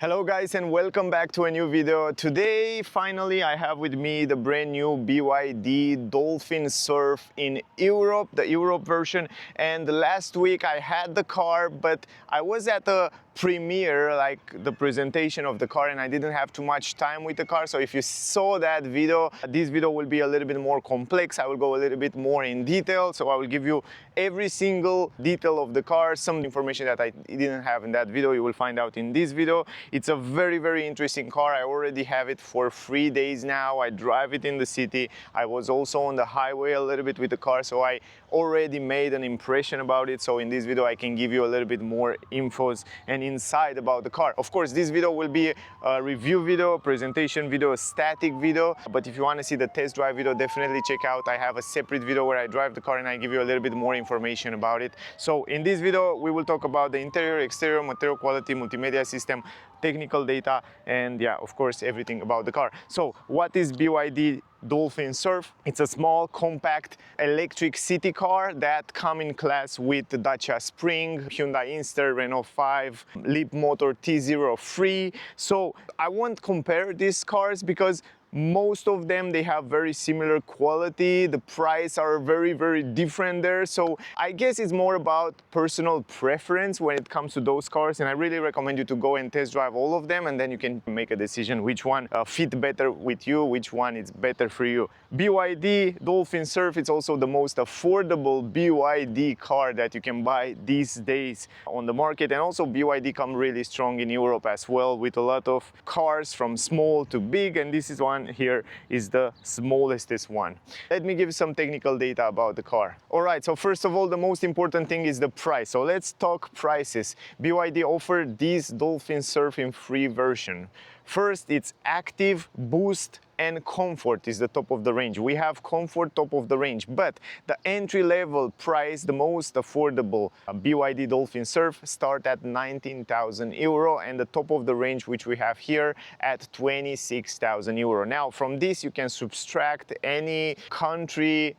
Hello guys and welcome back to a new video. Today finally I have with me the brand new BYD Dolphin Surf in Europe, the Europe version. And last week I had the car, but I was at the premiere, like the presentation of the car, and I didn't have too much time with the car. So if you saw that video, this video will be a little bit more complex. I will go a little bit more in detail. So I will give you every single detail of the car, some information that I didn't have in that video, you will find out in this video. It's a very interesting car. I already have it for 3 days now. I drive it in the city. I was also on the highway a little bit with the car, so I already made an impression about it. So in this video I can give you a little bit more infos and insight about the car. Of course, this video will be a review video, presentation video, a static video, but if you want to see the test drive video, definitely check out. I have a separate video where I drive the car and I give you a little bit more information about it. So in this video we will talk about the interior, exterior, material quality, multimedia system, technical data, and yeah, of course, everything about the car. So what is BYD Dolphin Surf? It's a small, compact electric city car that comes in class with the Dacia Spring, Hyundai Inster, Renault 5, Leapmotor T03. So I won't compare these cars because most of them, they have very similar quality. The price are very different there. So I guess it's more about personal preference when it comes to those cars. And I really recommend you to go and test drive all of them, and then you can make a decision which one fit better with you, which one is better for you. BYD Dolphin Surf, it's also the most affordable BYD car that you can buy these days on the market. And also BYD come really strong in Europe as well, with a lot of cars from small to big, and this is one here is the smallest one. Let me give you some technical data about the car. All right, so first of all, the most important thing is the price. So let's talk prices. BYD offered this Dolphin Surf in 3 versions. First, it's active, boost, and comfort is the top of the range. We have comfort top of the range, but the entry-level price, the most affordable BYD Dolphin Surf, start at 19,000 euro, and the top of the range, which we have here, at 26,000 euro. Now, from this, you can subtract any country,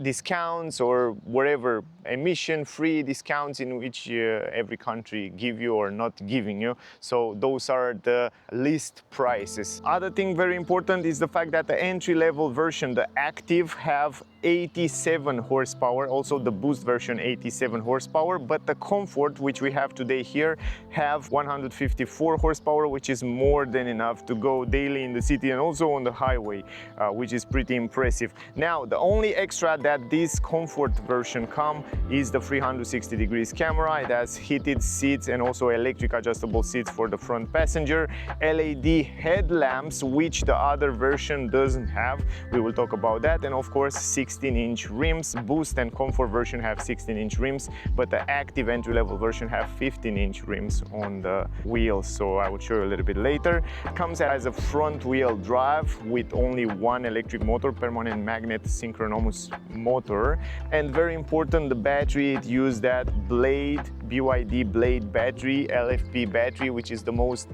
discounts or whatever emission-free discounts in which every country give you or not giving you. So those are the list prices. Other thing very important is the fact that the entry-level version, the active, have 87 horsepower, also the boost version 87 horsepower, but the comfort, which we have today here, have 154 horsepower, which is more than enough to go daily in the city and also on the highway, which is pretty impressive. Now, the only extra that this comfort version come is the 360 degrees camera. It has heated seats and also electric adjustable seats for the front passenger, LED headlamps, which the other version doesn't have. We will talk about that. And of course 16-inch rims. Boost and comfort version have 16-inch rims, but the active entry-level version have 15-inch rims on the wheels, so I will show you a little bit later. It comes as a front-wheel drive with only one electric motor, permanent magnet synchronous motor. And very important, the battery, it used that BYD Blade battery, LFP battery, which is the most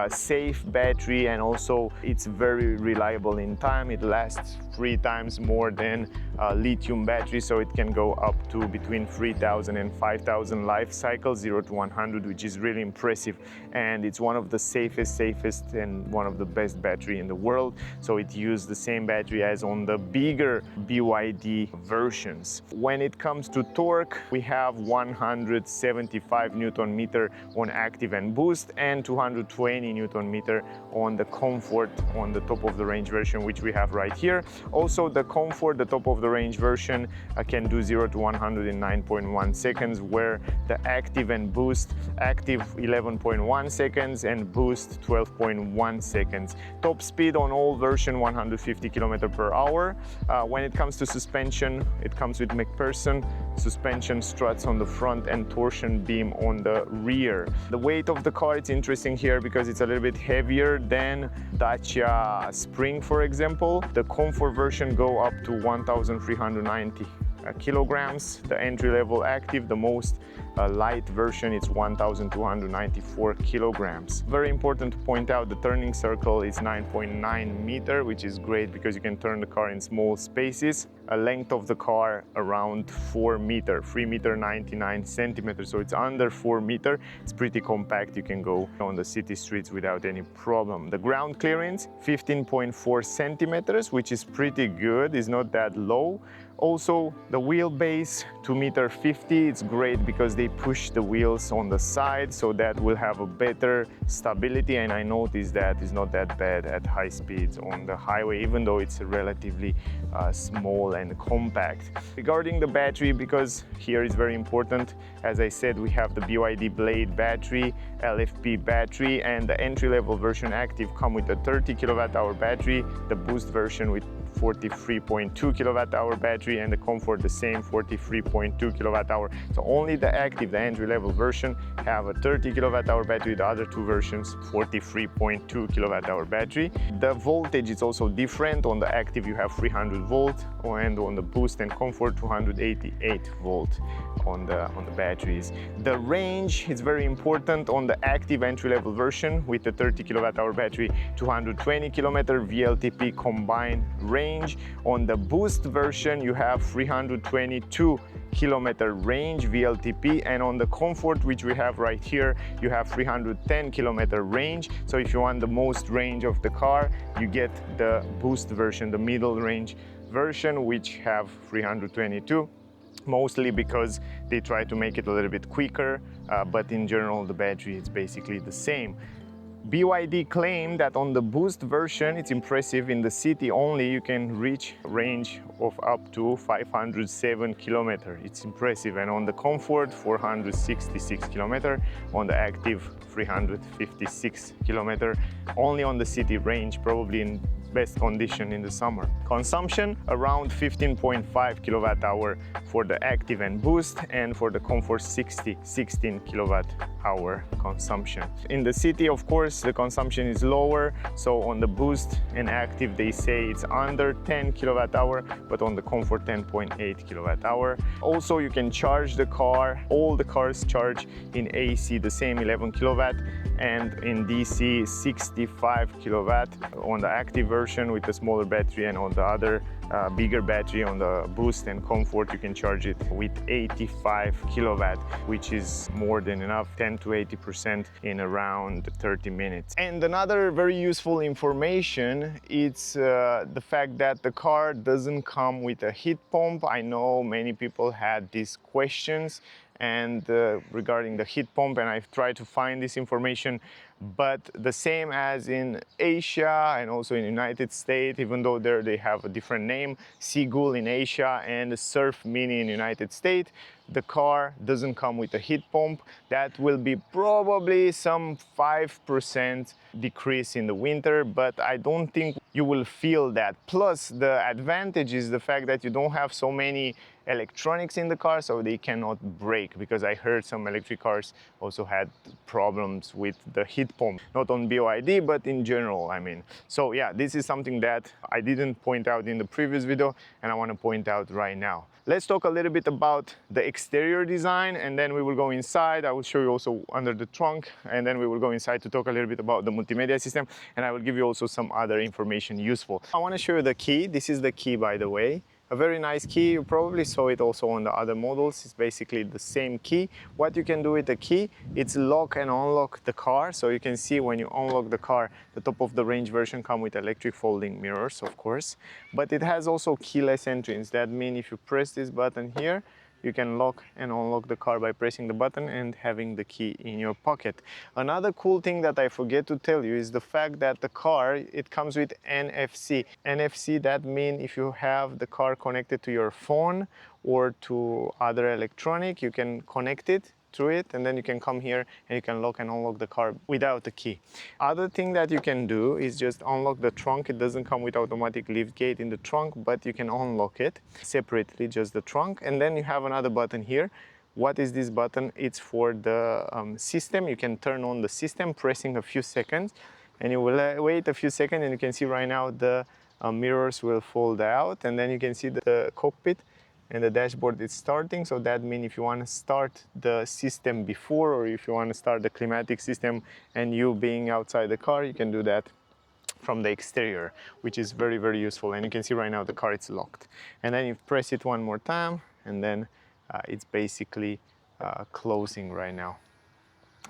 safe battery, and also it's very reliable in time. It lasts 3 times more than lithium battery, so it can go up to between 3,000 and 5,000 life cycles, 0 to 100, which is really impressive. And it's one of the safest and one of the best battery in the world. So it used the same battery as on the bigger BYD versions. When it comes to torque, we have 175 Newton meter on active and boost, and 220 Newton meter on the comfort on the top of the range version, which we have right here. Also, the comfort, the top of the range version, can do 0 to 100 in 9.1 seconds, where the active and boost, active 11.1 seconds and boost 12.1 seconds. Top speed on all version 150 km per hour. When it comes to suspension, it comes with McPherson suspension struts on the front and torsion beam on the rear. The weight of the car, it's interesting here because it's a little bit heavier than Dacia Spring, for example. The comfort version go up to 1,390 kilograms. The entry-level active, the most light version, it's 1,294 kilograms. Very important to point out, the turning circle is 9.9 meter, which is great because you can turn the car in small spaces. A length of the car around 4 meter, 3 meter 99 centimeters, so it's under 4 meter. It's pretty compact, you can go on the city streets without any problem. The ground clearance, 15.4 centimeters, which is pretty good, it's not that low. Also, the wheelbase, 2 meter 50, it's great because they push the wheels on the side, so that will have a better stability, and I noticed that it's not that bad at high speeds on the highway, even though it's relatively small and compact. Regarding the battery, because here is very important, as I said, we have the BYD Blade battery, LFP battery, and the entry-level version active come with a 30 kilowatt hour battery, the boost version with 43.2 kilowatt hour battery, and the comfort the same, 43.2 kilowatt hour. So only the active, the entry-level version, have a 30 kilowatt hour battery. The other two versions, 43.2 kilowatt hour battery. The voltage is also different. On the active you have 300 volt, and on the boost and comfort 288 volt on the batteries. The range is very important. On the active entry-level version with the 30 kilowatt hour battery, 220 kilometer VLTP combined range. On the boost version you have 322 kilometer range VLTP, and on the comfort, which we have right here, you have 310 kilometer range. So if you want the most range of the car, you get the boost version, the middle range version, which have 322, mostly because they try to make it a little bit quicker, but in general the battery is basically the same. BYD claimed that on the boost version, it's impressive, in the city only you can reach range of up to 507 kilometers. It's impressive. And on the comfort, 466 kilometers. On the active, 356 kilometers. Only on the city range, probably in best condition in the summer. Consumption around 15.5 kilowatt hour for the active and boost, and for the comfort 16 kilowatt hour consumption. In the city, of course, the consumption is lower, so on the boost and active they say it's under 10 kilowatt hour, but on the comfort 10.8 kilowatt hour. Also, you can charge the car. All the cars charge in AC the same 11 kilowatt, and in DC 65 kilowatt on the active version with the smaller battery, and on the other bigger battery on the boost and comfort you can charge it with 85 kilowatt, which is more than enough, 10 to 80% in around 30 minutes. And another very useful information, it's the fact that the car doesn't come with a heat pump. I know many people had these questions and regarding the heat pump, and I've tried to find this information, but the same as in Asia and also in United States, even though there they have a different name, Seagull in Asia and Surf Mini in United States, the car doesn't come with a heat pump. That will be probably some 5% decrease in the winter, but I don't think you will feel that. Plus, the advantage is the fact that you don't have so many electronics in the car, so they cannot break, because I heard some electric cars also had problems with the heat pump, not on BYD but in general, I mean. So yeah, this is something that I didn't point out in the previous video and I want to point out right now. Let's talk a little bit about the exterior design, and then we will go inside. I will show you also under the trunk, and then we will go inside to talk a little bit about the multimedia system, and I will give you also some other information useful. I want to show you the key. This is the key, by the way. A very nice key. You probably saw it also on the other models. It's basically the same key. What you can do with the key, it's lock and unlock the car. So you can see when you unlock the car, the top of the range version come with electric folding mirrors, of course. But it has also keyless entrance. That means if you press this button here, you can lock and unlock the car by pressing the button and having the key in your pocket. Another cool thing that I forget to tell you is the fact that the car, it comes with NFC. NFC, that means if you have the car connected to your phone or to other electronic, you can connect it through it, and then you can come here and you can lock and unlock the car without the key. Other thing that you can do is just unlock the trunk. It doesn't come with automatic lift gate in the trunk, but you can unlock it separately, just the trunk. And then you have another button here. What is this button? It's for the system. You can turn on the system pressing a few seconds, and you will wait a few seconds, and you can see right now the mirrors will fold out, and then you can see the cockpit and the dashboard is starting. So that means if you want to start the system before, or if you want to start the climatic system and you being outside the car, you can do that from the exterior, which is very, very useful. And you can see right now the car is locked. And then you press it one more time, and then it's basically closing right now.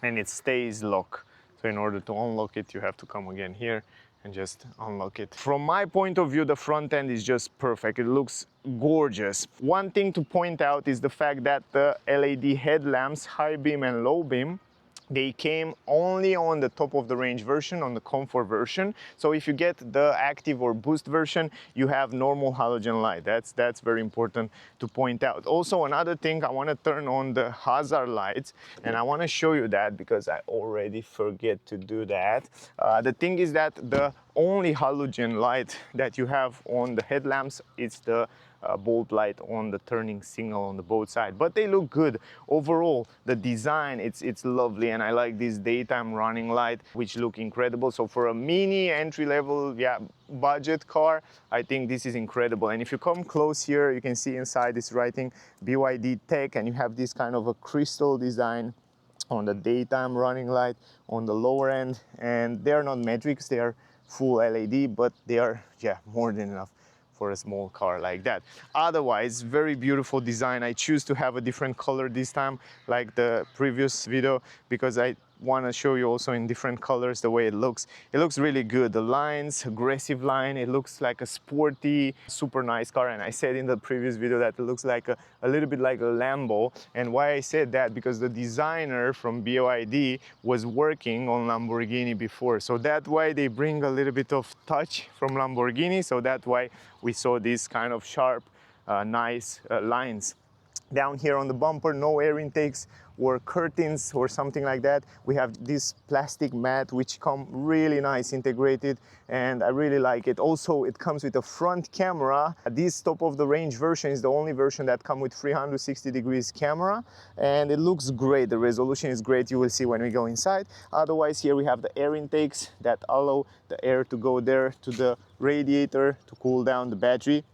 And it stays locked. So in order to unlock it, you have to come again here and just unlock it. From my point of view, the front end is just perfect. It looks gorgeous. One thing to point out is the fact that the LED headlamps, high beam and low beam, they came only on the top of the range version, on the comfort version. So if you get the active or boost version, you have normal halogen light. That's very important to point out. Also, another thing, I want to turn on the hazard lights, and I want to show you that because I already forget to do that. The thing is that the only halogen light that you have on the headlamps is the bulb light on the turning signal on the both sides, but they look good overall. The design, it's lovely, and I like this daytime running light, which look incredible. So for a mini entry-level, budget car, I think this is incredible. And if you come close here, you can see inside this writing BYD Tech, and you have this kind of a crystal design on the daytime running light on the lower end, and they're not metrics, they are full LED, but they are more than enough for a small car like that. Otherwise, very beautiful design. I choose to have a different color this time, like the previous video, because I want to show you also in different colors the way it looks. It looks really good. The lines, aggressive line, it looks like a sporty, super nice car. And I said in the previous video that it looks like a little bit like a Lambo. And why I said that, because the designer from BYD was working on Lamborghini before. So that's why they bring a little bit of touch from Lamborghini. So that's why we saw these kind of sharp, nice lines. Down here on the bumper, no air intakes or curtains or something like that. We have this plastic mat which come really nice integrated, and I really like it. Also, it comes with a front camera. This top of the range version is the only version that comes with 360 degrees camera, and it looks great. The resolution is great. You will see when we go inside. Otherwise, here we have the air intakes that allow the air to go there to the radiator to cool down the battery,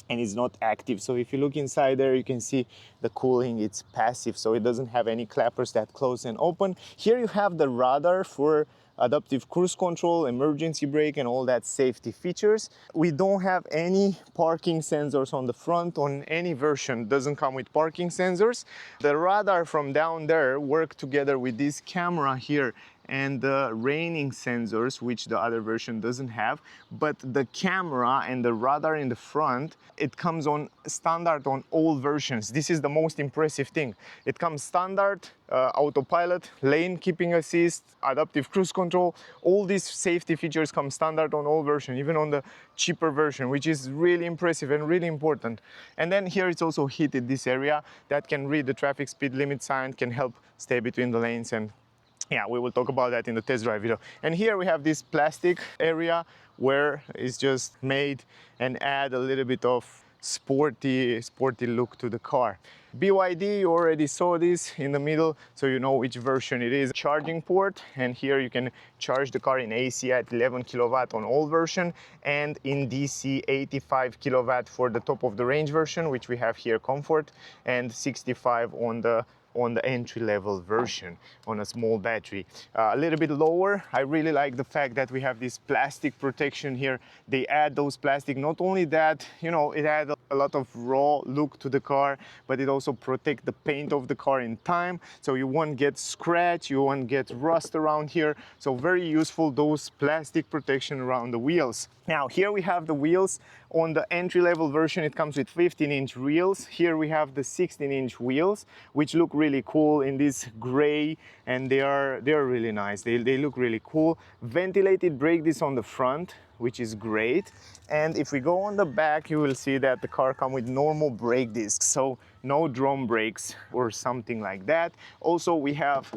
and it's not active. So if you look inside there, you can see the cooling, it's passive, so it doesn't have any clappers that close and open. Here you have the radar for adaptive cruise control, emergency brake, and all that safety features. We don't have any parking sensors on the front. On any version doesn't come with parking sensors. The radar from down there work together with this camera here and the raining sensors, which the other version doesn't have. But the camera and the radar in the front, it comes on standard on all versions. This is the most impressive thing. It comes standard, autopilot, lane keeping assist, adaptive cruise control. All these safety features come standard on all versions, even on the cheaper version, which is really impressive and really important. And then here it's also heated, this area that can read the traffic speed limit sign, can help stay between the lanes, and we will talk about that in the test drive video. And here we have this plastic area where it's just made and add a little bit of sporty look to the car. BYD, you already saw this in the middle, so you know which version it is. Charging port, and here you can charge the car in AC at 11 kilowatt on all version, and in DC 85 kilowatt for the top of the range version, which we have here comfort, and 65 on the entry-level version on a small battery. A little bit lower, I really like the fact that we have this plastic protection here. They add those plastic, not only that, you know, it adds a lot of raw look to the car, but it also protects the paint of the car in time, so you won't get scratch, you won't get rust around here. So very useful, those plastic protection around the wheels. Now here we have the wheels. On the entry-level version, it comes with 15-inch wheels. Here we have the 16-inch wheels, which look really cool in this gray, and they are really nice. They look really cool. Ventilated brake disc on the front, which is great. And if we go on the back, you will see that the car comes with normal brake discs, so no drum brakes or something like that. Also, we have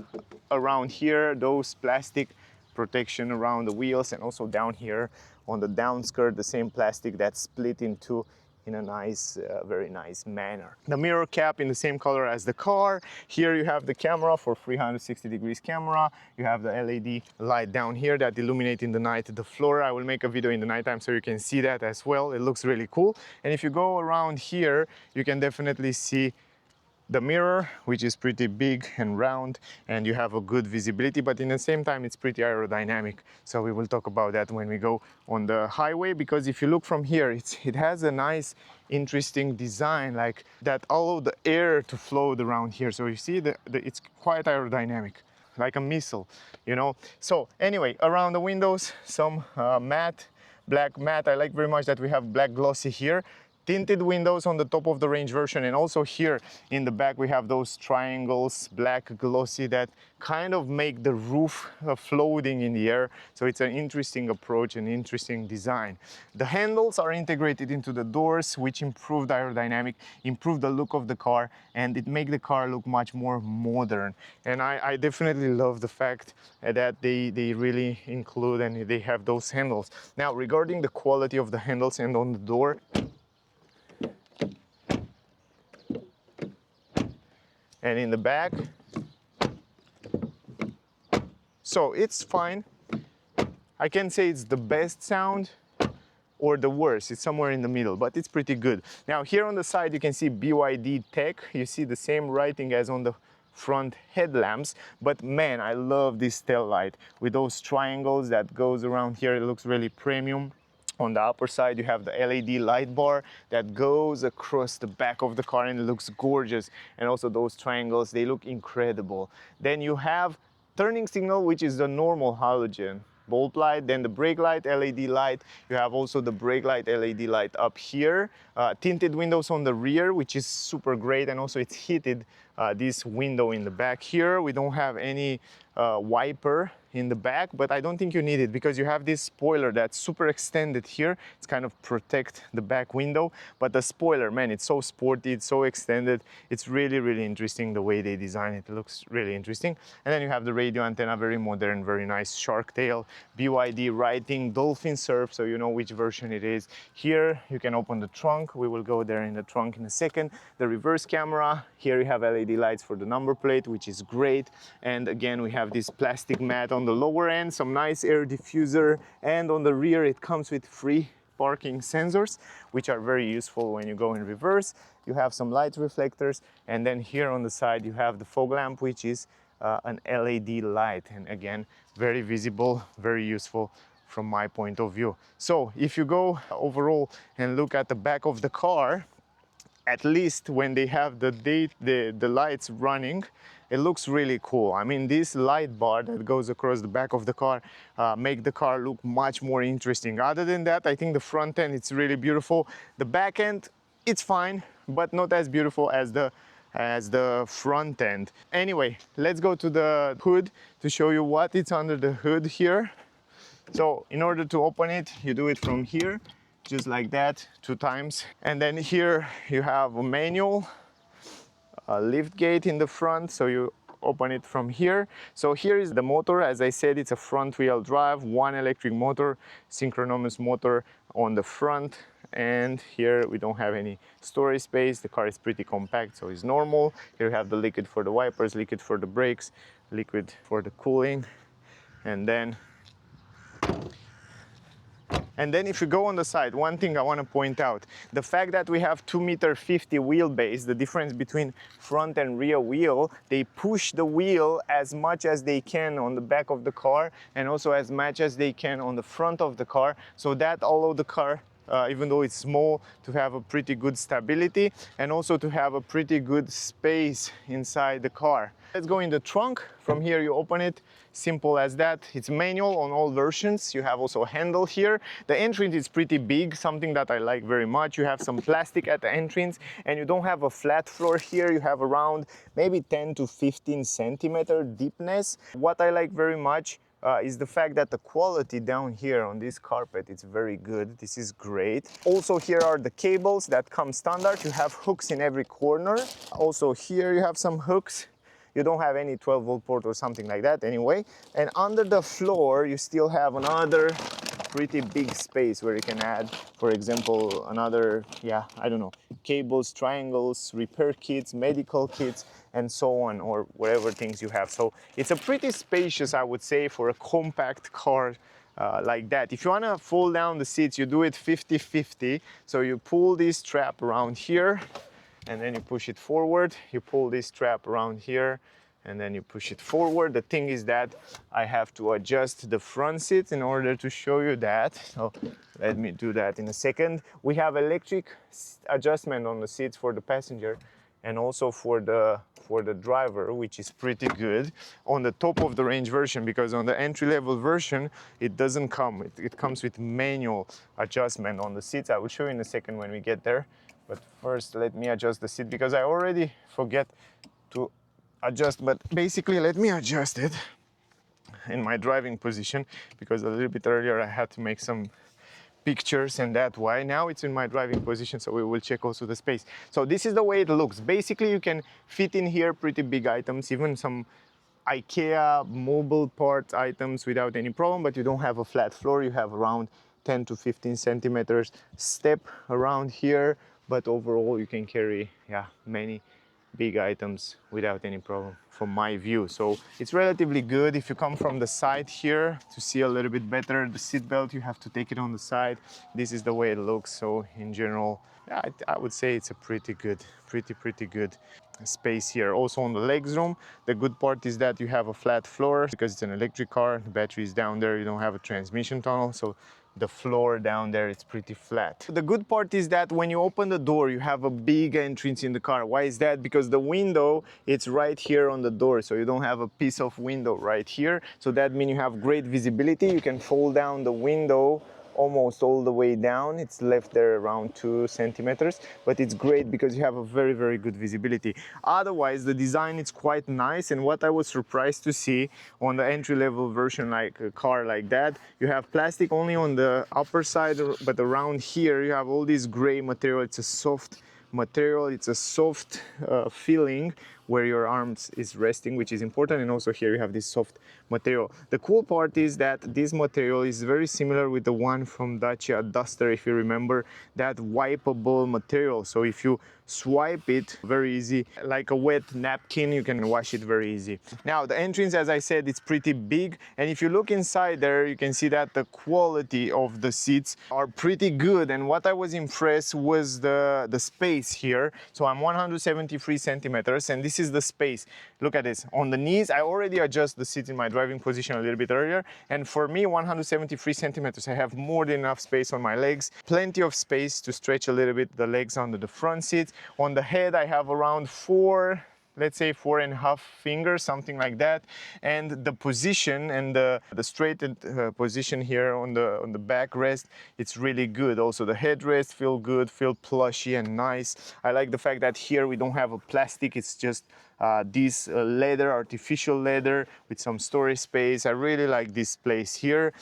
around here those plastic protection around the wheels, and also down here on the down skirt, the same plastic that's split into in a nice, very nice manner. The mirror cap in the same color as the car. Here you have the camera for 360 degrees camera. You have the LED light down here that illuminate in the night the floor. I will make a video in the nighttime so you can see that as well. It looks really cool. And if you go around here, you can definitely see the mirror, which is pretty big and round, and you have a good visibility, but in the same time it's pretty aerodynamic. So we will talk about that when we go on the highway, because if you look from here, it has a nice interesting design, like that allow the air to flow around here. So you see it's quite aerodynamic, like a missile, you know. So anyway, around the windows, some matte, black matte. I like very much that we have black glossy here. Tinted windows on the top of the range version, and also here in the back we have those triangles, black glossy, that kind of make the roof floating in the air. So it's an interesting approach, an interesting design. The handles are integrated into the doors, which improve the aerodynamic, improve the look of the car, and it make the car look much more modern. And I definitely love the fact that they really include and they have those handles. Now, regarding the quality of the handles and on the door, and in the back, so it's fine. I can say it's the best sound or the worst. It's somewhere in the middle, but it's pretty good. Now here on the side you can see BYD Tech. You see the same writing as on the front headlamps, but man, I love this tail light with those triangles that goes around here. It looks really premium. On the upper side, you have the LED light bar that goes across the back of the car, and it looks gorgeous. And also those triangles, they look incredible. Then you have turning signal, which is the normal halogen bulb light, then the brake light LED light. You have also the brake light LED light up here. Tinted windows on the rear, which is super great, and also it's heated, this window in the back here. We don't have any wiper in the back, but I don't think you need it because you have this spoiler that's super extended here. It's kind of protect the back window, but the spoiler, man, it's so sporty, it's so extended. It's really, really interesting the way they design it. It looks really interesting. And then you have the radio antenna, very modern, very nice shark tail, BYD writing, Dolphin surf, so you know which version it is. Here you can open the trunk. We will go there in the trunk in a second. The reverse camera, here you have LED lights for the number plate, which is great. And again, we have this plastic mat on the lower end, some nice air diffuser, and on the rear it comes with free parking sensors, which are very useful when you go in reverse. You have some light reflectors, and then here on the side you have the fog lamp, which is an LED light, and again, very visible, very useful from my point of view. So if you go overall and look at the back of the car, at least when they have the lights running, it looks really cool. I mean, this light bar that goes across the back of the car make the car look much more interesting. Other than that, I think the front end, it's really beautiful. The back end, it's fine, but not as beautiful as the front end. Anyway, let's go to the hood to show you what is under the hood here. So in order to open it, you do it from here, just like that, 2 times. And then here you have a manual, a lift gate in the front, so you open it from here. So here is the motor. As I said, it's a front wheel drive, 1 electric motor, synchronous motor on the front. And here we don't have any storage space. The car is pretty compact, so it's normal. Here you have the liquid for the wipers, liquid for the brakes, liquid for the cooling. And then if you go on the side, one thing I want to point out, the fact that we have 2.50 meter wheelbase, the difference between front and rear wheel, they push the wheel as much as they can on the back of the car and also as much as they can on the front of the car, so that allow the car, even though it's small, to have a pretty good stability and also to have a pretty good space inside the car. Let's go in the trunk. From here you open it, simple as that. It's manual on all versions. You have also a handle here. The entrance is pretty big, something that I like very much. You have some plastic at the entrance and you don't have a flat floor here. You have around maybe 10 to 15 centimeter deepness. What I like very much is the fact that the quality down here on this carpet, it's very good. This is great. Also here are the cables that come standard. You have hooks in every corner. Also here you have some hooks. You don't have any 12-volt port or something like that anyway. And under the floor, you still have another pretty big space where you can add, for example, another, yeah, I don't know, cables, triangles, repair kits, medical kits, and so on, or whatever things you have. So it's a pretty spacious, I would say, for a compact car like that. If you want to fold down the seats, you do it 50-50. So you pull this strap around here, and then you push it forward. You pull this strap around here, and then you push it forward. The thing is that I have to adjust the front seat in order to show you that. So let me do that in a second. We have electric adjustment on the seats for the passenger and also for the driver, which is pretty good on the top of the range version, because on the entry-level version it doesn't come. It comes with manual adjustment on the seats. I will show you in a second when we get there, but first let me adjust the seat because I already forget to adjust. But basically, let me adjust it in my driving position, because a little bit earlier I had to make some pictures, and that's why now it's in my driving position. So we will check also the space. So this is the way it looks. Basically, you can fit in here pretty big items, even some IKEA mobile part items without any problem, but you don't have a flat floor. You have around 10 to 15 centimeters step around here, but overall you can carry, yeah, many big items without any problem from my view. So it's relatively good. If you come from the side here to see a little bit better the seat belt, you have to take it on the side. This is the way it looks. So in general, yeah, I would say it's a pretty good space here. Also on the legs room, the good part is that you have a flat floor because it's an electric car. The battery is down there. You don't have a transmission tunnel, so the floor down there is pretty flat. The good part is that when you open the door, you have a big entrance in the car. Why is that? Because the window, it's right here on the door, so you don't have a piece of window right here. So that means you have great visibility. You can fold down the window almost all the way down. It's left there around 2 centimeters, but it's great because you have a very good visibility. Otherwise, the design is quite nice, and what I was surprised to see on the entry-level version, like a car like that, you have plastic only on the upper side, but around here you have all this gray material. It's a soft material, it's a soft feeling where your arms is resting, which is important, and also here you have this soft material. The cool part is that this material is very similar with the one from Dacia Duster, if you remember, that wipeable material. So if you swipe it, very easy, like a wet napkin, you can wash it very easy. Now the entrance, as I said, it's pretty big, and if you look inside there, you can see that the quality of the seats are pretty good. And what I was impressed was the space here. So I'm 173 centimeters, and this is the space. Look at this. On the knees, I already adjust the seat in my driving position a little bit earlier, and for me, 173 centimeters, I have more than enough space on my legs, plenty of space to stretch a little bit the legs under the front seat. On the head, I have around let's say 4.5 fingers, something like that. And the position and the straightened position here on the backrest, it's really good. Also the headrest feel good, feel plushy and nice. I like the fact that here we don't have a plastic, it's just this leather, artificial leather with some storage space. I really like this place here.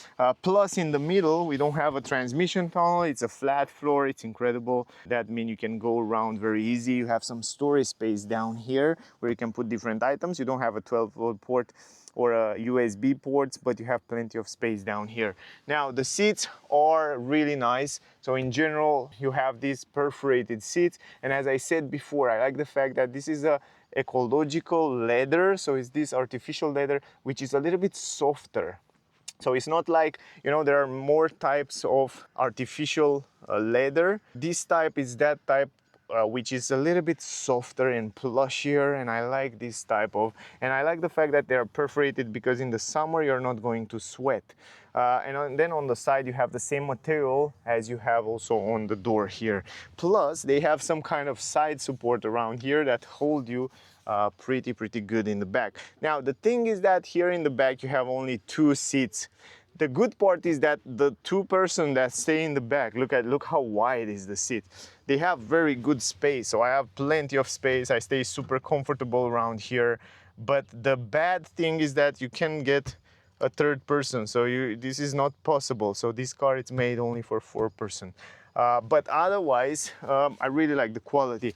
Plus in the middle, we don't have a transmission tunnel. It's a flat floor. It's incredible. That means you can go around very easy. You have some storage space down here where you can put different items. You don't have a 12-volt port or a USB ports, but you have plenty of space down here. Now the seats are really nice. So in general, you have these perforated seats. And as I said before, I like the fact that this is a ecological leather. So it's this artificial leather, which is a little bit softer. So it's not like, you know, there are more types of artificial leather. This type is that type which is a little bit softer and plushier, and I like this type of, and I like the fact that they are perforated because in the summer you're not going to sweat. Then on the side you have the same material as you have also on the door here. Plus they have some kind of side support around here that hold you pretty good in the back. Now the thing is that here in the back you have only 2 seats. The good part is that the 2 person that stay in the back, look how wide is the seat. They have very good space, so I have plenty of space. I stay super comfortable around here. But the bad thing is that you can get a 3rd person, so this is not possible. So this car is made only for 4 person. But otherwise, I really like the quality.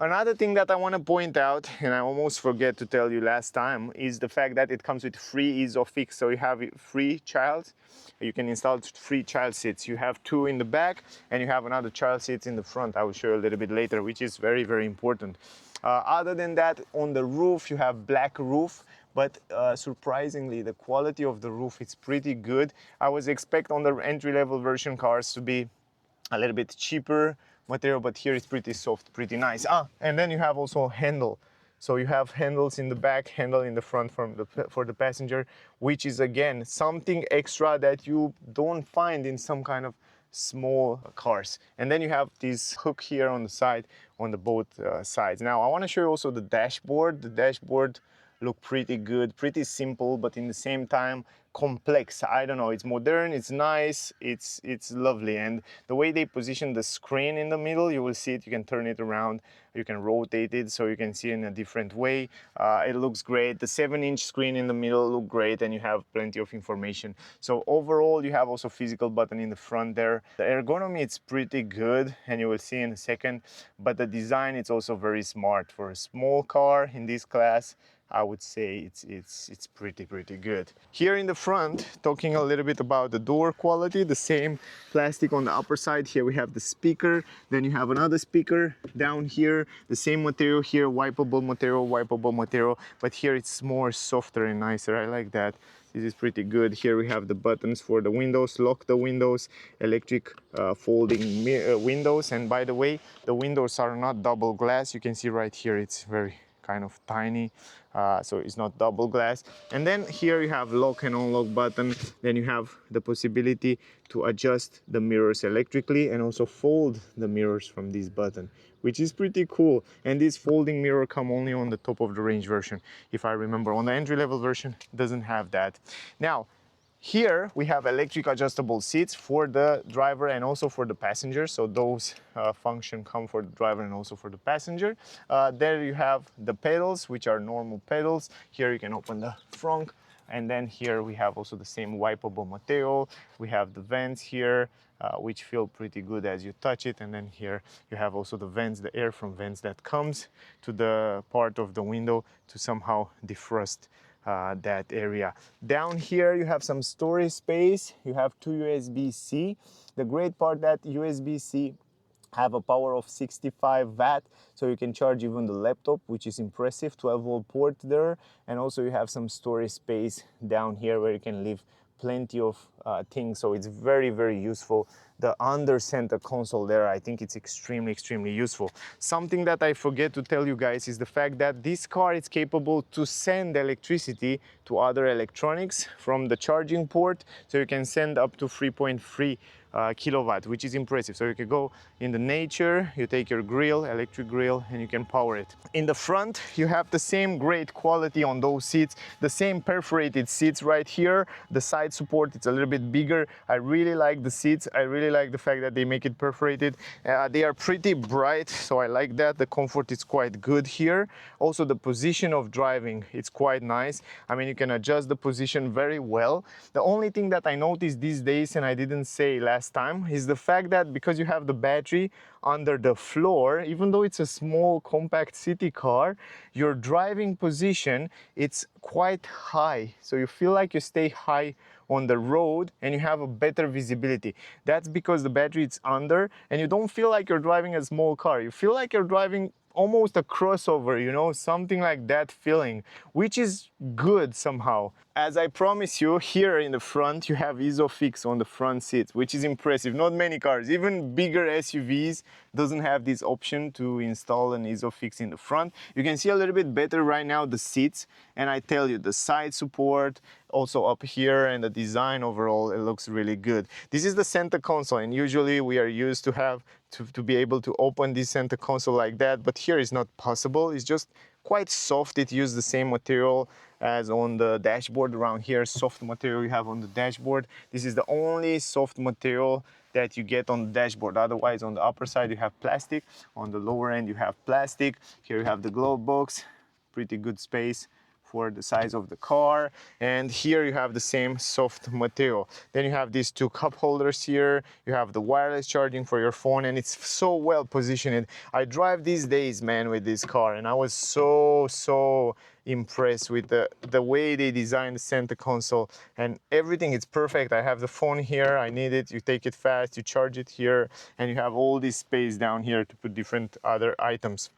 Another thing that I want to point out, and I almost forget to tell you last time, is the fact that it comes with free ISOFIX. So you have free child, you can install free child seats. You have two in the back and you have another child seats in the front. I will show you a little bit later, which is very, very important. Other than that, on the roof, you have black roof, but surprisingly, the quality of the roof is pretty good. I was expect on the entry-level version cars to be a little bit cheaper material, but here it's pretty soft, pretty nice. And then you have also a handle. So you have handles in the back, handle in the front for the passenger, which is again something extra that you don't find in some kind of small cars. And then you have this hook here on the side, on the both sides. Now I want to show you also the dashboard. The dashboard look pretty good, pretty simple, but in the same time complex. I don't know, it's modern, it's nice, it's lovely. And the way they position the screen in the middle, you will see it, you can turn it around, you can rotate it so you can see it in a different way. It looks great. The 7-inch screen in the middle look great, and you have plenty of information. So overall, you have also physical button in the front there. The ergonomy, it's pretty good, and you will see in a second, but the design, it's also very smart. For a small car in this class, I would say it's pretty good. Here in the front, talking a little bit about the door quality, the same plastic on the upper side. Here we have the speaker, then you have another speaker down here, the same material here, wipeable material, but here it's more softer and nicer. I like that. This is pretty good. Here we have the buttons for the windows, lock the windows, electric folding windows. And by the way, the windows are not double glass. You can see right here, it's very kind of tiny, so it's not double glass. And then here you have lock and unlock button. Then you have the possibility to adjust the mirrors electrically and also fold the mirrors from this button, which is pretty cool. And this folding mirror come only on the top of the range version, if I remember. On the entry-level version, doesn't have that. Now, here we have electric adjustable seats for the driver and also for the passenger. So those function come for the driver and also for the passenger. There you have the pedals, which are normal pedals. Here you can open the front. And then here we have also the same wipeable material. We have the vents here, which feel pretty good as you touch it. And then here you have also the vents, the air from vents that comes to the part of the window to somehow defrost that area. Down here you have some storage space. You have two USB-C. The great part that USB-C have a power of 65 watt, so you can charge even the laptop, which is impressive. 12-volt port there, and also you have some storage space down here where you can leave plenty of things, so it's very useful. The under center console there, I think it's extremely useful. Something that I forget to tell you guys is the fact that this car is capable to send electricity to other electronics from the charging port, so you can send up to 3.3 kilowatt, which is impressive. So you can go in the nature, you take your grill, electric grill, and you can power it. In the front, you have the same great quality on those seats, the same perforated seats right here. The side support, it's a little bit bigger. I really like the seats. I really like the fact that they make it perforated. They are pretty bright, so I like that. The comfort is quite good here. Also, the position of driving, it's quite nice. I mean, you can adjust the position very well. The only thing that I noticed these days, and I didn't say last time, is the fact that because you have the battery under the floor, even though it's a small compact city car, your driving position, it's quite high. So you feel like you stay high on the road and you have a better visibility. That's because the battery is under and you don't feel like you're driving a small car. You feel like you're driving almost a crossover, you know, something like that feeling, which is good somehow. As I promise you, here in the front you have ISOFIX on the front seats, which is impressive. Not many cars, even bigger SUVs doesn't have this option to install an ISOFIX in the front. You can see a little bit better right now the seats, and I tell you, the side support also up here and the design overall, it looks really good. This is the center console, and usually we are used to have to be able to open this center console like that, but here is not possible. It's just quite soft. It used the same material as on the dashboard around here, soft material you have on the dashboard. This is the only soft material that you get on the dashboard. Otherwise, on the upper side you have plastic, on the lower end you have plastic. Here you have the glove box, pretty good space for the size of the car. And here you have the same soft material. Then you have these two cup holders here. You have the wireless charging for your phone, and it's so well positioned. I drive these days, man, with this car, and I was so impressed with the way they designed the center console, and everything is perfect. I have the phone here, I need it, you take it fast, you charge it here, and you have all this space down here to put different other items.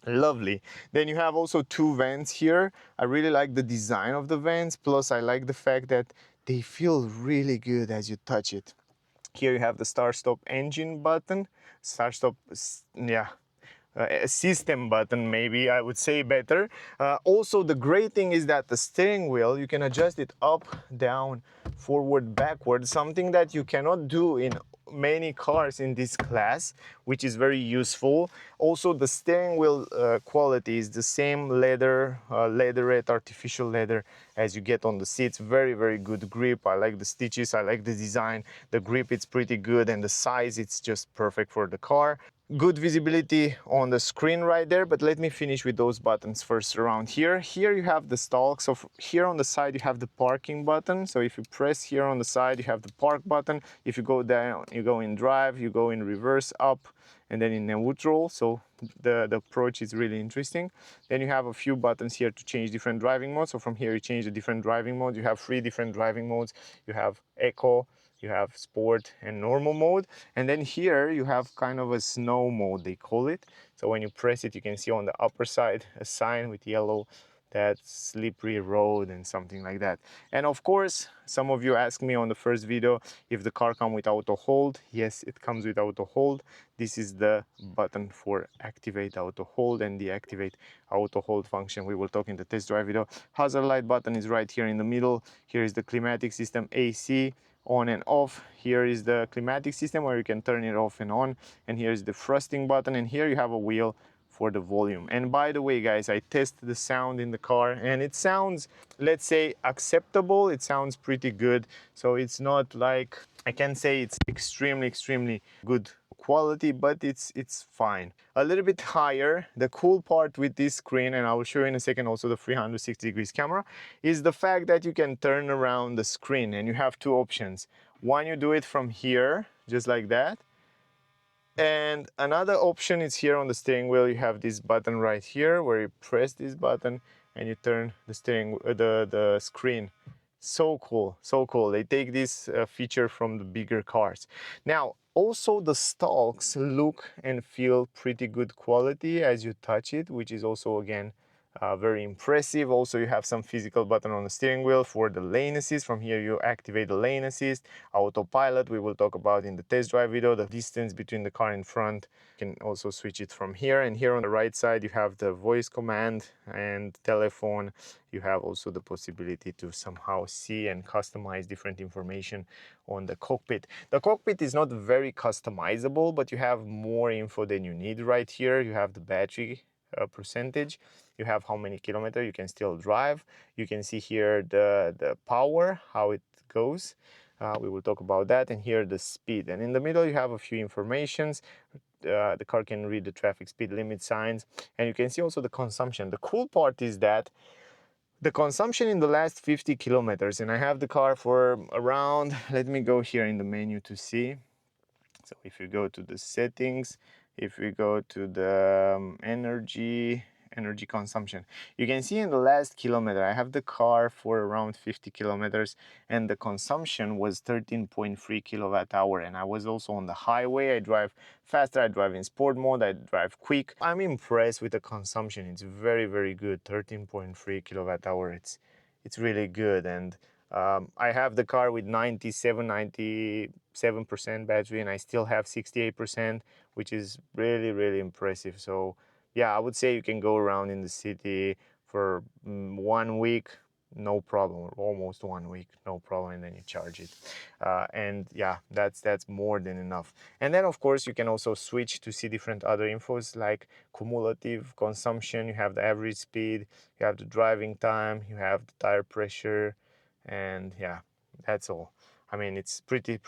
Lovely. Then you have also two vents here. I really like the design of the vents, plus I like the fact that they feel really good as you touch it. Here you have the start stop engine button, start stop, yeah, a system button, maybe I would say better. Also, the great thing is that the steering wheel, you can adjust it up, down, forward, backward, something that you cannot do in many cars in this class, which is very useful. Also, the steering wheel quality is the same leather, leatherette, artificial leather as you get on the seats. Very good grip. I like the stitches, I like the design. The grip, it's pretty good, and the size, it's just perfect for the car. Good visibility on the screen right there, but let me finish with those buttons first around here. Here you have the stalk. So here on the side you have the parking button. So if you press here on the side, you have the park button. If you go down, you go in drive, you go in reverse, up, and then in neutral. So the approach is really interesting. Then you have a few buttons here to change different driving modes. So from here you change the different driving modes. You have 3 different driving modes. You have eco, you have sport and normal mode, and then here you have kind of a snow mode, they call it. So when you press it, you can see on the upper side a sign with yellow, that's slippery road and something like that. And of course, some of you asked me on the first video if the car comes with auto hold. Yes, it comes with auto hold. This is the button for activate auto hold and deactivate auto hold function. We will talk in the test drive video. Hazard light button is right here in the middle. Here is the climatic system, AC, on and off. Here is the climatic system where you can turn it off and on, and here is the thrusting button, and here you have a wheel for the volume. And by the way, guys, I tested the sound in the car, and it sounds, let's say, acceptable. It sounds pretty good. So it's not like, I can say it's extremely good quality, but it's fine. A little bit higher. The cool part with this screen, and I will show you in a second also the 360 degrees camera, is the fact that you can turn around the screen, and you have two options. One, you do it from here, just like that. And another option is here on the steering wheel. You have this button right here where you press this button and you turn the the screen. So cool, so cool. They take this feature from the bigger cars. Now, also the stalks look and feel pretty good quality as you touch it, which is also again very impressive. Also, you have some physical button on the steering wheel for the lane assist. From here you activate the lane assist. Autopilot, we will talk about in the test drive video. The distance between the car in front, you can also switch it from here. And here on the right side you have the voice command and telephone. You have also the possibility to somehow see and customize different information on the cockpit. The cockpit is not very customizable, but you have more info than you need right here. You have the battery percentage, you have how many kilometers you can still drive. You can see here the power, how it goes. We will talk about that, and here the speed. And in the middle you have a few informations. The car can read the traffic speed limit signs, and you can see also the consumption. The cool part is that the consumption in the last 50 kilometers, and I have the car for around, let me go here in the menu to see. So if you go to the settings, if we go to the energy consumption, you can see in the last kilometer I have the car for around 50 kilometers, and the consumption was 13.3 kilowatt hour. And I was also on the highway. I drive faster, I drive in sport mode, I drive quick. I'm impressed with the consumption. It's very good. 13.3 kilowatt hour, it's really good. And I have the car with 97% battery, and I still have 68%, which is really impressive. So yeah, I would say you can go around in the city for 1 week, no problem, almost 1 week, no problem, and then you charge it. And yeah, that's more than enough. And then of course you can also switch to see different other infos like cumulative consumption. You have the average speed, you have the driving time, you have the tire pressure, and yeah, that's all. I mean, it's pretty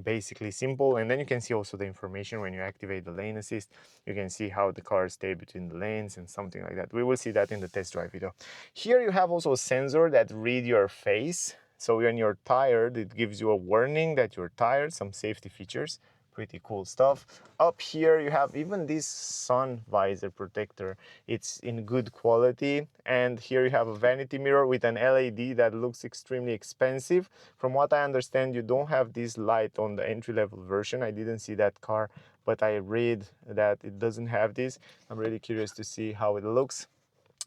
basically simple. And then you can see also the information when you activate the lane assist. You can see how the cars stay between the lanes and something like that. We will see that in the test drive video. Here you have also a sensor that read your face. So when you're tired, it gives you a warning that you're tired, some safety features. Pretty cool stuff. Up here you have even this sun visor protector. It's in good quality. And here you have a vanity mirror with an LED that looks extremely expensive. From what I understand, you don't have this light on the entry-level version. I didn't see that car, but I read that it doesn't have this. I'm really curious to see how it looks.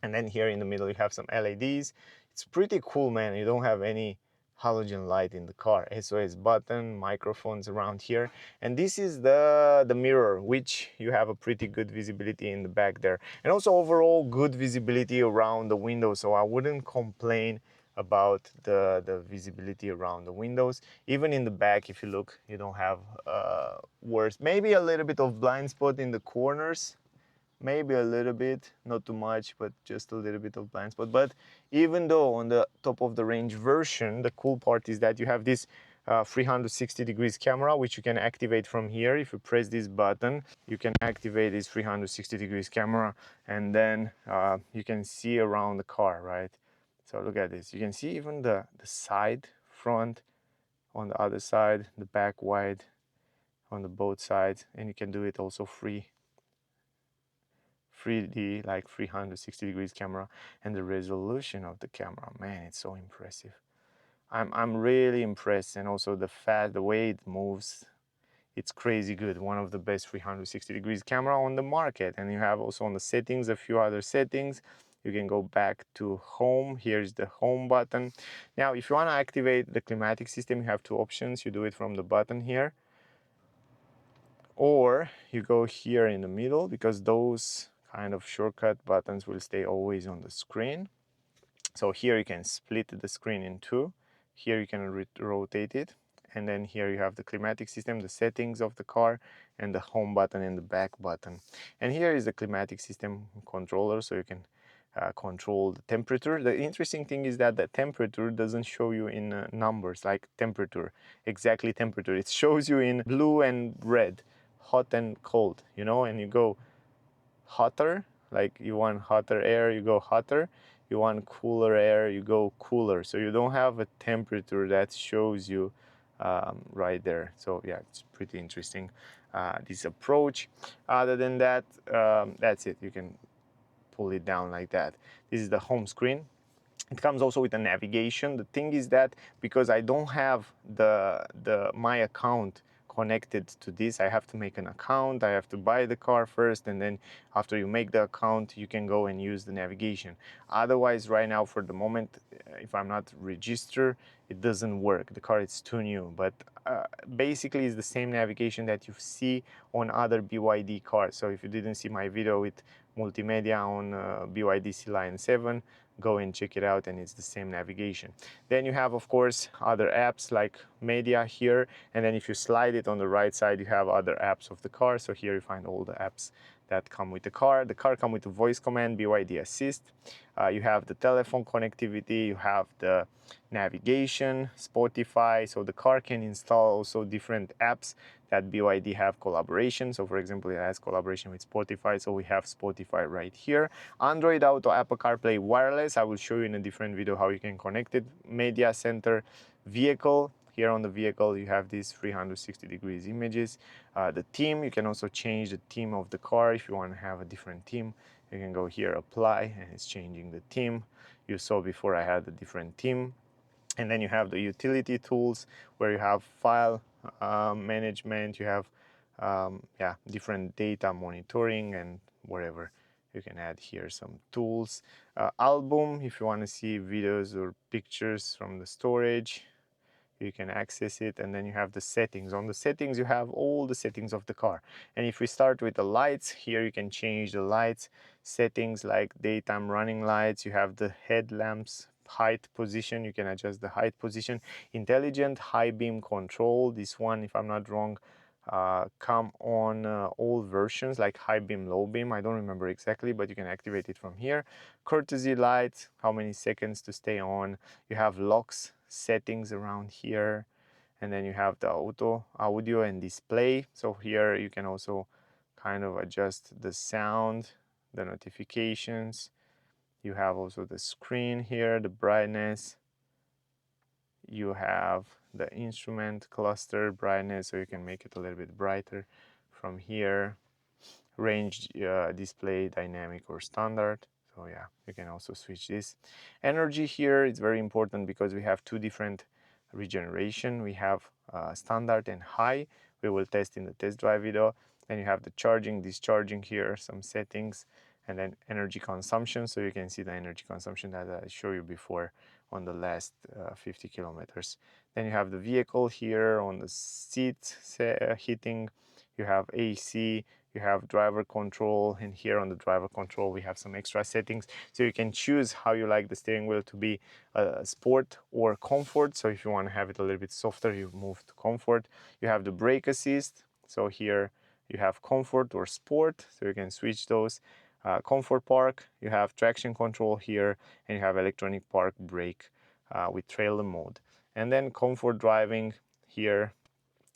And then here in the middle you have some LEDs. It's pretty cool, man. You don't have any halogen light in the car. SOS button, microphones around here. And this is the mirror, which you have a pretty good visibility in the back there. And also overall good visibility around the window. So I wouldn't complain about the visibility around the windows. Even in the back, if you look, you don't have worse. Maybe a little bit of blind spot in the corners. Maybe a little bit, not too much, but just a little bit of blind spot. But even though on the top of the range version, the cool part is that you have this 360 degrees camera, which you can activate from here. If you press this button, you can activate this 360 degrees camera, and then you can see around the car, right? So look at this. You can see even the side, front, on the other side, the back wide on the both sides, and you can do it also 3D, like 360 degrees camera. And the resolution of the camera, man, it's so impressive. I'm really impressed. And also the way it moves, it's crazy good. One of the best 360 degrees camera on the market. And you have also on the settings a few other settings. You can go back to home. Here's the home button. Now if you want to activate the climatic system, you have two options. You do it from the button here, or you go here in the middle, because those kind of shortcut buttons will stay always on the screen. So here you can split the screen in two. Here you can rotate it. And then here you have the climatic system, the settings of the car, and the home button and the back button. And here is the climatic system controller, so you can control the temperature. The interesting thing is that the temperature doesn't show you in numbers like temperature, exactly temperature. It shows you in blue and red, hot and cold, you know, and you go hotter, like you want hotter air, you go hotter. You want cooler air, you go cooler. So you don't have a temperature that shows you right there. So yeah, it's pretty interesting, this approach. Other than that, that's it. You can pull it down like that. This is the home screen. It comes also with a navigation. The thing is that because I don't have my account connected to this, I have to make an account. I have to buy the car first, and then after you make the account, you can go and use the navigation. Otherwise, right now, for the moment, if I'm not registered, it doesn't work. The car is too new, but basically it's the same navigation that you see on other BYD cars. So if you didn't see my video with multimedia on BYD Line 7, go and check it out, and it's the same navigation. Then you have, of course, other apps like media here, and then if you slide it on the right side, you have other apps of the car. So here you find all the apps that come with the car. The car comes with a voice command, BYD Assist. You have the telephone connectivity, you have the navigation, Spotify. So the car can install also different apps that BYD have collaboration. So for example, it has collaboration with Spotify. So we have Spotify right here. Android Auto, Apple CarPlay wireless. I will show you in a different video how you can connect it. Media center, vehicle. Here on the vehicle, you have these 360 degrees images. The theme, you can also change the theme of the car. If you want to have a different theme, you can go here, apply, and it's changing the theme. You saw before I had a different theme. And then you have the utility tools where you have file management, you have different data monitoring and whatever. You can add here some tools. Album, if you want to see videos or pictures from the storage, you can access it. And then you have the settings. On the settings, you have all the settings of the car. And if we start with the lights, here you can change the lights settings like daytime running lights. You have the headlamps height position. You can adjust the height position. Intelligent high beam control. This one, if I'm not wrong, come on all versions like high beam, low beam. I don't remember exactly, but you can activate it from here. Courtesy lights, how many seconds to stay on. You have locks settings around here. And then you have the auto audio and display. So here you can also kind of adjust the sound, the notifications. You have also the screen here, the brightness. You have the instrument cluster brightness, so you can make it a little bit brighter from here. Range display, dynamic or standard. So yeah, you can also switch this. Energy here is very important because we have two different regeneration. We have standard and high. We will test in the test drive video. Then you have the charging, discharging here, some settings, and then energy consumption. So you can see the energy consumption that I showed you before on the last 50 kilometers. Then you have the vehicle here on the seat heating. You have AC, you have driver control, and here on the driver control we have some extra settings, so you can choose how you like the steering wheel to be sport or comfort. So if you want to have it a little bit softer, you move to comfort. You have the brake assist, so here you have comfort or sport, so you can switch those. Comfort park, you have traction control here, and you have electronic park brake with trailer mode. And then comfort driving, here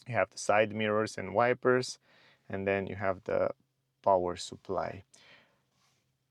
you have the side mirrors and wipers, and then you have the power supply.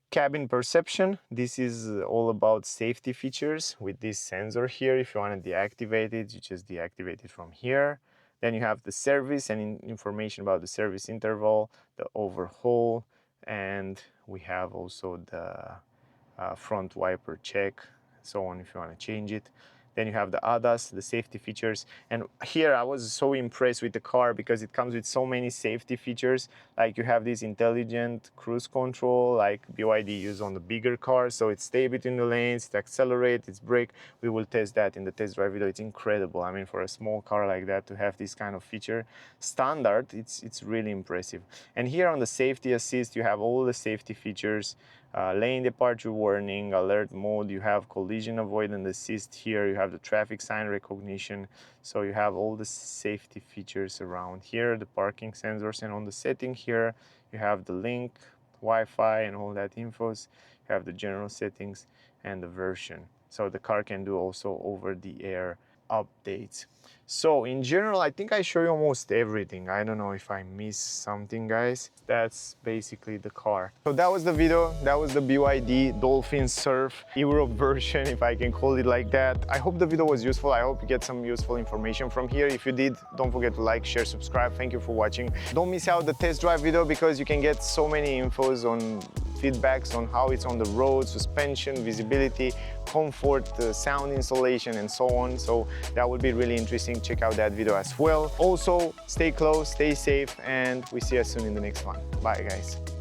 Cabin perception, this is all about safety features with this sensor here. If you want to deactivate it, you just deactivate it from here. Then you have the service and information about the service interval, the overhaul, and we have also the front wiper check, so on if you want to change it. Then you have the ADAS, the safety features. And here I was so impressed with the car because it comes with so many safety features. Like you have this intelligent cruise control like BYD use on the bigger cars. So it stays between the lanes, it accelerates, it's brake. We will test that in the test drive video. It's incredible. I mean, for a small car like that to have this kind of feature standard, it's really impressive. And here on the safety assist, you have all the safety features. Lane departure warning, alert mode, you have collision avoidance assist here, you have the traffic sign recognition, so you have all the safety features around here, the parking sensors, and on the setting here you have the link, Wi-Fi and all that infos. You have the general settings and the version, so the car can do also over the air updates. So in general, I think I show you almost everything. I don't know if I missed something, guys. That's basically the car. So that was the video. That was the BYD Dolphin Surf Europe version, if I can call it like that. I hope the video was useful. I hope you get some useful information from here. If you did, don't forget to like, share, subscribe. Thank you for watching. Don't miss out the test drive video because you can get so many infos on feedbacks on how it's on the road, suspension, visibility, comfort, sound insulation, and so on. So that would be really interesting. Check out that video as well. Also, stay close, stay safe, and we see you soon in the next one. Bye, guys.